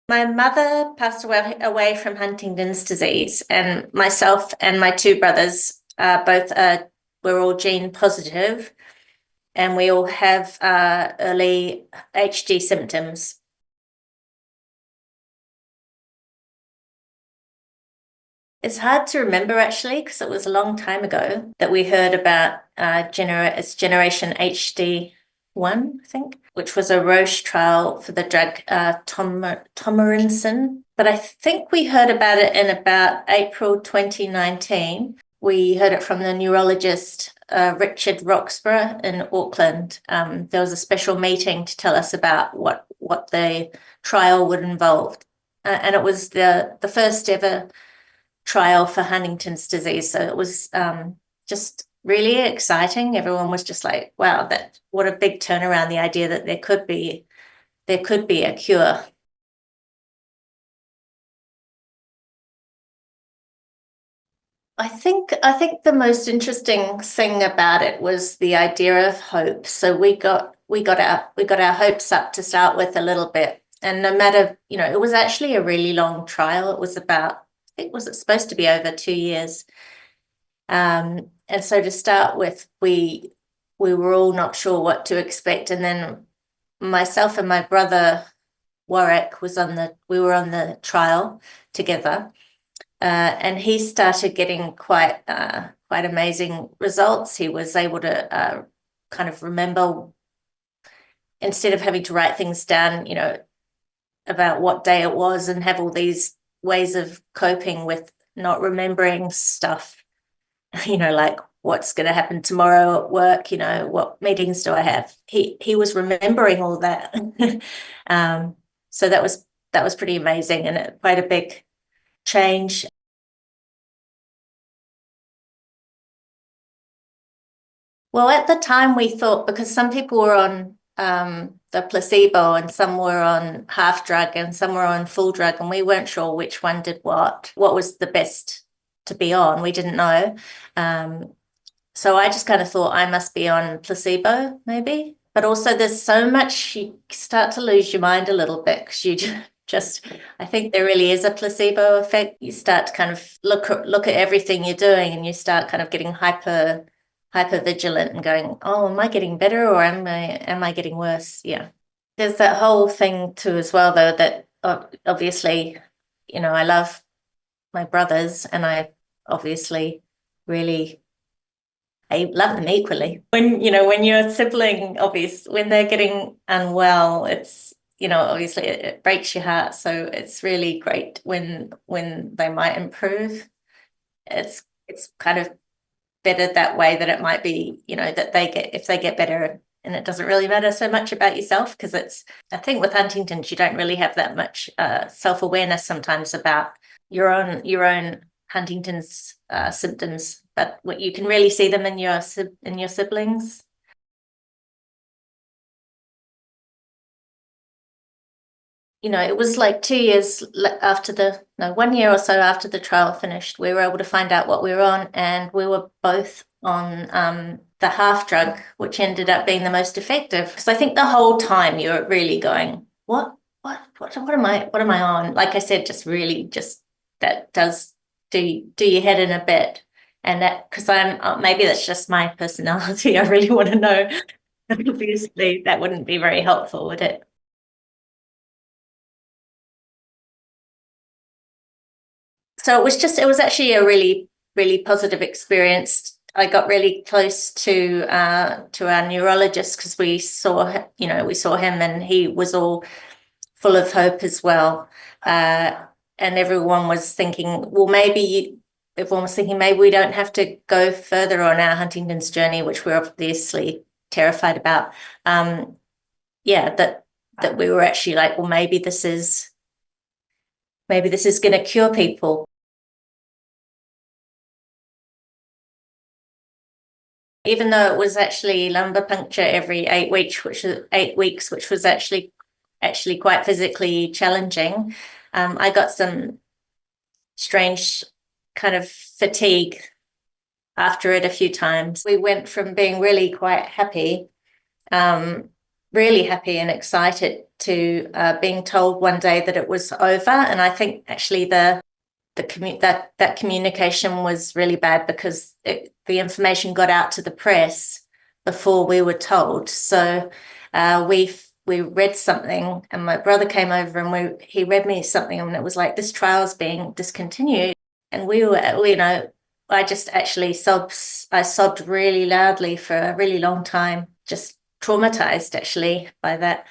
My mother passed away from Huntington's disease, and myself and my two brothers both were all gene positive, and we all have early HD symptoms. It's hard to remember actually, because it was a long time ago that we heard about it's Generation HD1, I think, which was a Roche trial for the drug Tomarinsin. But I think we heard about it in about April 2019. We heard it from the neurologist Richard Roxburgh in Auckland. There was a special meeting to tell us about what the trial would involve. And it was the first ever trial for Huntington's disease. So it was just really exciting. Everyone was just like, wow, what a big turnaround, the idea that there could be a cure. I think the most interesting thing about it was the idea of hope. So we got our hopes up to start with a little bit. And no matter, it was actually a really long trial. It was about, I think, was it supposed to be over 2 years? And so to start with, we were all not sure what to expect. And then myself and my brother Warwick we were on the trial together. And he started getting quite amazing results. He was able to kind of remember, instead of having to write things down, about what day it was and have all these ways of coping with not remembering stuff, like what's going to happen tomorrow at work, what meetings do I have? He was remembering all that. So that was pretty amazing and quite a big change. Well, at the time we thought, because some people were on the placebo and some were on half drug and some were on full drug, and we weren't sure which one did what was the best to be on. We didn't know. So I just kind of thought I must be on placebo, maybe. But also there's so much, you start to lose your mind a little bit because you just, I think there really is a placebo effect. You start to kind of look at everything you're doing and you start kind of getting hyper vigilant and going, oh, am I getting better or am I getting worse? Yeah. There's that whole thing too as well, though, that obviously, I love my brothers and I obviously really I love them equally. When your sibling, when they're getting unwell, it's, obviously it breaks your heart. So it's really great when they might improve. It's kind of better that way, that it might be, that if they get better, and it doesn't really matter so much about yourself, because I think with Huntington's, you don't really have that much self-awareness sometimes about your own Huntington's symptoms, but what you can really see them in your siblings. It was like 2 years after no, 1 year or so after the trial finished, we were able to find out what we were on, and we were both on the half drug, which ended up being the most effective. Because I think the whole time you're really going, what am I on? Like I said, just really just that does do your head in a bit. And that, because maybe that's just my personality. I really want to know. Obviously, that wouldn't be very helpful, would it? So it was actually a really, really positive experience. I got really close to our neurologist because we saw him and he was all full of hope as well. And everyone was thinking, well, everyone was thinking maybe we don't have to go further on our Huntington's journey, which we're obviously terrified about. Yeah, that we were actually like, well, maybe this is going to cure people. Even though it was actually lumbar puncture every 8 weeks, which was actually quite physically challenging. I got some strange kind of fatigue after it a few times. We went from being really quite happy, really happy and excited to being told one day that it was over. And I think actually that communication was really bad because the information got out to the press before we were told. So we read something, and my brother came over and he read me something, and it was like, this trial's being discontinued. And we were, I just actually I sobbed really loudly for a really long time, just traumatized actually by that.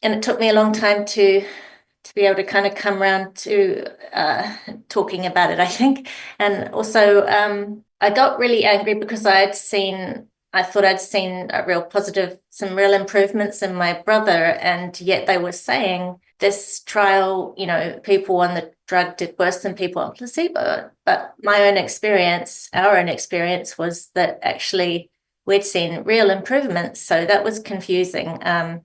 And it took me a long time to be able to kind of come around to talking about it, I think. And also, I got really angry because I thought I'd seen some real improvements in my brother, and yet they were saying this trial, people on the drug did worse than people on placebo. But our own experience was that actually we'd seen real improvements. So that was confusing. And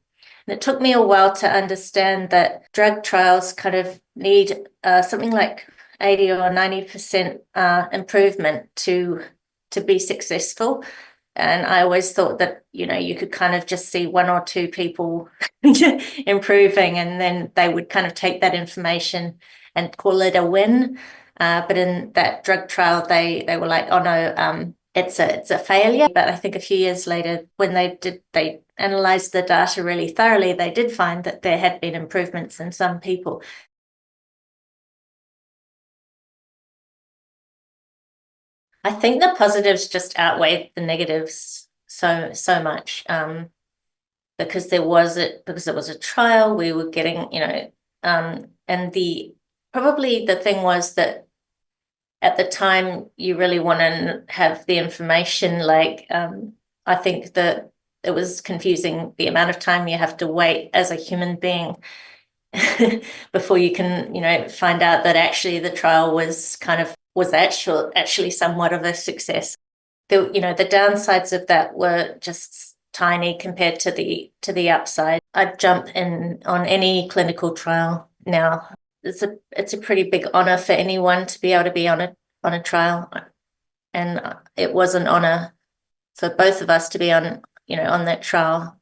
it took me a while to understand that drug trials kind of need something like 80 or 90% improvement to be successful. And I always thought that, you could kind of just see one or two people improving, and then they would kind of take that information and call it a win. But in that drug trial, they were like, oh no, it's a failure. But I think a few years later, when they analyzed the data really thoroughly, they did find that there had been improvements in some people. I think the positives just outweighed the negatives so much, because it was a trial. We were getting, and probably the thing was that at the time you really want to have the information. Like, I think that it was confusing the amount of time you have to wait as a human being before you can, find out that actually the trial was actually somewhat of a success. The downsides of that were just tiny compared to the upside. I'd jump in on any clinical trial now. It's a pretty big honor for anyone to be able to be on a trial, and it was an honor for both of us to be on that trial.